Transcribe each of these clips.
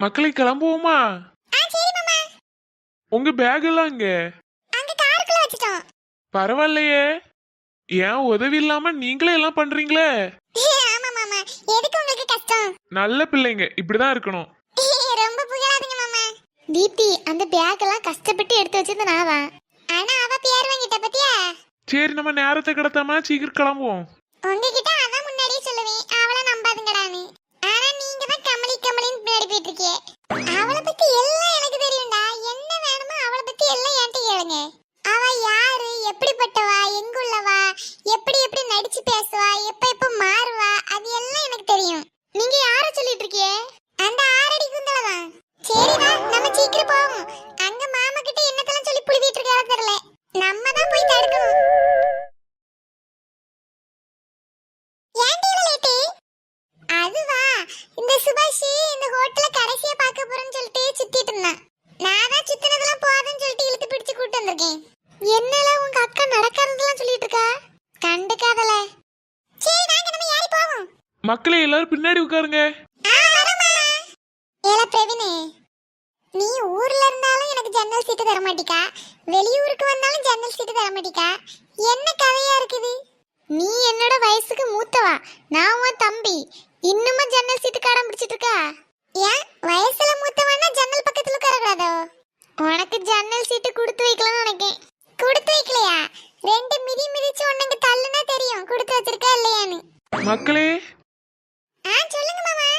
மக்களை கிளம்புவோமா? சரி மாமா. உங்க பேக் எல்லாம் இங்க அங்க காருக்குள்ள வச்சிட்டோம். பரவாயில்லையே, ஏன் உதவி இல்லாம நீங்களே எல்லாம் பண்றீங்களே. ஆமா மாமா, எதுக்கு உங்களுக்கு கஷ்டம்? நல்ல பிள்ளைங்க இப்படிதான் இருக்கணும். ரொம்ப புகழாதீங்க மாமா. தீப்தி, அந்த பேக் எல்லாம் கஷ்டப்பட்டு எடுத்து வச்சது நான் தான். ஆனா அவ பேர் வாங்கிட்ட பத்தியா? சரி, நம்ம நேரத்தை கடத்தாம சீக்கிரம் கிளம்புவோம். உங்ககிட்ட அதான் முன்னாடியே சொல்லுவேன், அவளை நம்பாதுங்கடான்னு. ஆனா நீங்க தான் கமலி கமலின்னு பின்னாடி போயிட்டு இருக்கீங்க. அவளை பத்தி எல்லாம் எனக்கு தெரியும்டா. என்ன வேணுமோ அவளை பத்தி எல்லாம் என்கிட்ட கேளுங்க. அவ யாரு, எப்படிப்பட்டவா, எங்குள்ளவா, எப்படி எப்படி நடிச்சு பேசுவா, எப்ப மாறுவா, அது எல்லாம் எனக்கு தெரியும். நீங்க யார சொல்லிட்டு இருக்கீங்க? அந்த 6 அடி குந்தல தான். சரிடா, நம்ம சீக்கிரம் போவோம். அங்க மாமா கிட்ட என்னத்தெல்லாம் சொல்லி புழுவிட்டு இருக்காரோ தெரியல. நம்ம தான் போய் தடுக்கணும். ஏன்டி இவ்வளவு லேட்டு? அதுவா, இந்த சுபாஷ் இந்த ஹோட்டல்ல கடைசியா பார்க்க போறேன்னு சொல்லிட்டு சுத்திட்டு இருந்தான். நான் தான் சுத்தினதெல்லாம் போதும்னு சொல்லிட்டு இழுத்து பிடிச்சு கூட்டு வந்திருக்கேன். என்னல உங்க அக்கா நடக்கிறதெல்லாம் சொல்லிட்டு இருக்கா? கண்டுக்காதல. சரி வாங்க, நம்ம ஏறி போவோம். மக்களே எல்லாரும் பின்னாடி உட்காருங்க. ஏல பிரவீனே, நீ ஊர்ல இருந்தாலும் எனக்கு ஜன்னல் சீட்டு தர மாட்டிக்கா, வெளியூருக்கு வந்தாலும் ஜன்னல் சீட்டு தர மாட்டிக்கா. என்ன கதையா இருக்குது? நீ என்னோட வயசுக்கு மூத்தவா, நான் உன் தம்பி. இன்னுமா ஜன்னல் சீட்டு காடம் பிடிச்சிட்டு இருக்கா? ஏன் வயசுல மூத்தவனா ஜன்னல் பக்கத்துல உட்காரக்கூடாதோ? உனக்கு ஜன்னல் சீட்டு கொடுத்து வைக்கலாம்னு நினைக்கேன். கொடுத்து வைக்கலையா? 2 மிதி மிதிச்சு உனக்கு தள்ளுனா தெரியும் கொடுத்து வச்சிருக்கா இல்லையான்னு. மக்களே, சொல்லுங்க மாமா.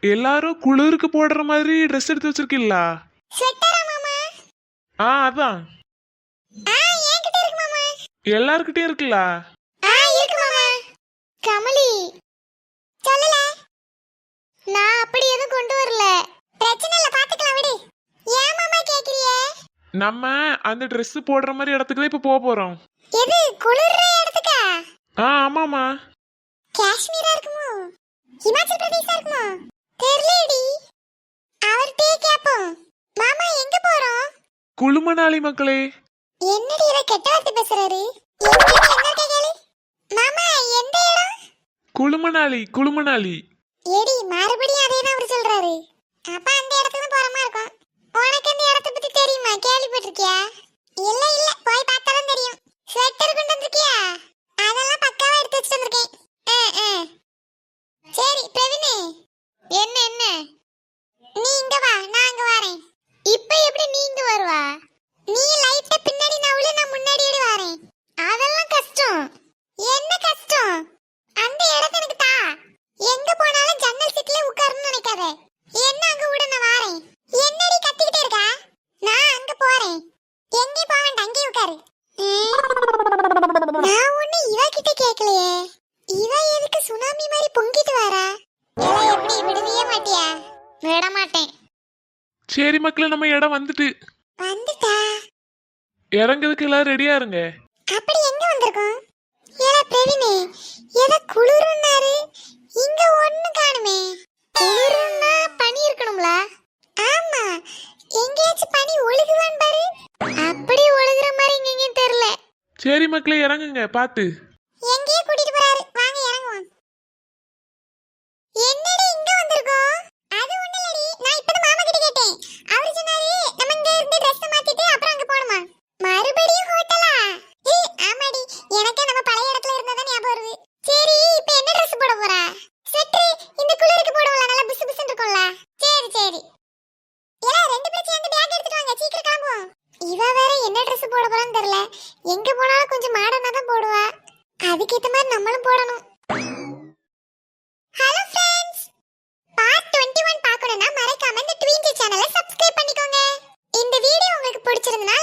எல்லாரும் குளிருக்கு போடுற மாதிரி ட்ரெஸ் எடுத்து வச்சிருக்கீங்களா? ஸ்வெட்டரா மாமா? அதான் என்கிட்ட இருக்கு மாமா. எல்லார்கிட்டயும் இருக்குல்ல? இருக்கு மாமா. கமலி சொல்லல, நான் அப்படி எதுவும் கொண்டு வரல. பிரச்சனை இல்ல, பாத்துக்கலாம் விடு. ஏன் மாமா கேக்குறியே? நம்ம அந்த Dress போடுற மாதிரி இடத்துக்கு தான் இப்ப போக போறோம். எது குளிர்ற இடத்துக்கா? ஆமாமா. காஷ்மீரா இருக்குமோ, ஹிமாச்சல் பிரதேசா இருக்குமோ தெரியலடி. அவர்ட்டே கேப்போம். மாமா எங்க போறோம்? குளுமணாலி மக்களே. என்னடி இத கெட்ட வார்த்தை பேசுறாரு? எங்க இருக்க கேளு. மாமா எந்த இடம்? குளுமணாலி குளுமணாலி. ஏடி மறுபடியும் அதே தான் அவர் சொல்றாரு. அப்ப அந்த இடத்துக்கு போற மாதிரி இருக்கும். உனக்கு அந்த இடத்தை பத்தி தெரியுமா, கேள்விப்பட்டிருக்கியா? இல்ல இல்ல, போய் பார்த்தாலும் தெரியும். ஸ்வெட்டர் கொண்டு வந்திருக்கியா? அதெல்லாம் பக்காவா எடுத்து வச்சிட்டு வந்திருக்கேன். சரி பிரவீனே, என்ன என்ன நீ இங்க வா, நான் அங்க வரேன். இப்ப எப்படி நீங்க வருவா? நீ லைட்டா பின்னாடி நவுல, நான் முன்னாடி ஏறி வரேன். அதெல்லாம் கஷ்டம். என்ன கஷ்டம்? அந்த இடத்தை எனக்கு தா. எங்க போனாலும் ஜன்னல் சீட்ல உட்காரணும்னு நினைக்காத. என்ன அங்க விட, நான் வரேன். என்னடி கத்திக்கிட்டே இருக்கா? நான் அங்க போறேன். எங்கே போக வேண்டாம், அங்கே உட்காரு. நான் ஒண்ணு இவ கிட்ட கேட்கலையே. இவ எதுக்கு சுனாமி மாதிரி பொங்கிட்டு வரா? எல்லாம் எப்படி விடுவியே மாட்டியா? விட மாட்டேன். சரி மக்களே, நம்ம இடம் வந்துட்டு. வந்துட்டா? இறங்குறதுக்கு எல்லாரும் ரெடியா இருங்க. அப்படி எங்க வந்திருக்கோம்? ஏல பிரவீனே, ஏதோ குளிருன்னாரு, இங்க ஒண்ணு காணுமே. குளிருன்னா பனி இருக்கணும்ல? ஆமா, எங்கேயாச்சும் பனி ஒழுகுவான் பாரு. அப்படி ஒழுகுற மாதிரி எங்கேயும் தெரியல. சரி மக்களே, இறங்குங்க பார்த்து. எங்கேயே கூட்டிட்டு போறாரு, வாங்க இறங்குவோம். என்னடி இங்க வந்திருக்கோம்? அது ஒண்ணு இல்லடி, நான் இப்பதான் மாமா கிட்ட கேட்டேன். அவர் சொன்னாரு நம்ம இங்க இருந்து Dress மாத்திட்டு அப்புறம் அங்க போணுமா. மறுபடியும் ஹோட்டலா? ஆமாடி, எனக்கே நம்ம பழைய இடத்துல இருந்தா தான் ஞாபகம் வருது. சரி, இப்போ என்ன Dress போட போறா? ஸ்வெட்டர் இந்த குளிருக்கு போடுவல, நல்லா புசு புசுன்னு இருக்கும்ல. சரி சரி. ஏல 2 பேரும் சேர்ந்து பேக் எடுத்துட்டு வாங்க, சீக்கிரம் கிளம்புவோம். இவ வேற என்ன Dress போட போறான்னு தெரியல. எங்க போனாலும் கொஞ்சம் மாடர்னா தான் போடுவா. அதுக்கேத்த மாதிரி நம்மளும் போடணும். ஹலோ फ्रेंड्स, பார்ட் 21 பார்க்கணும்னா மறக்காம இந்த ட்வின்ஸ் சேனலை சப்ஸ்கிரைப் பண்ணிக்கோங்க. இந்த வீடியோ உங்களுக்கு பிடிச்சிருந்தா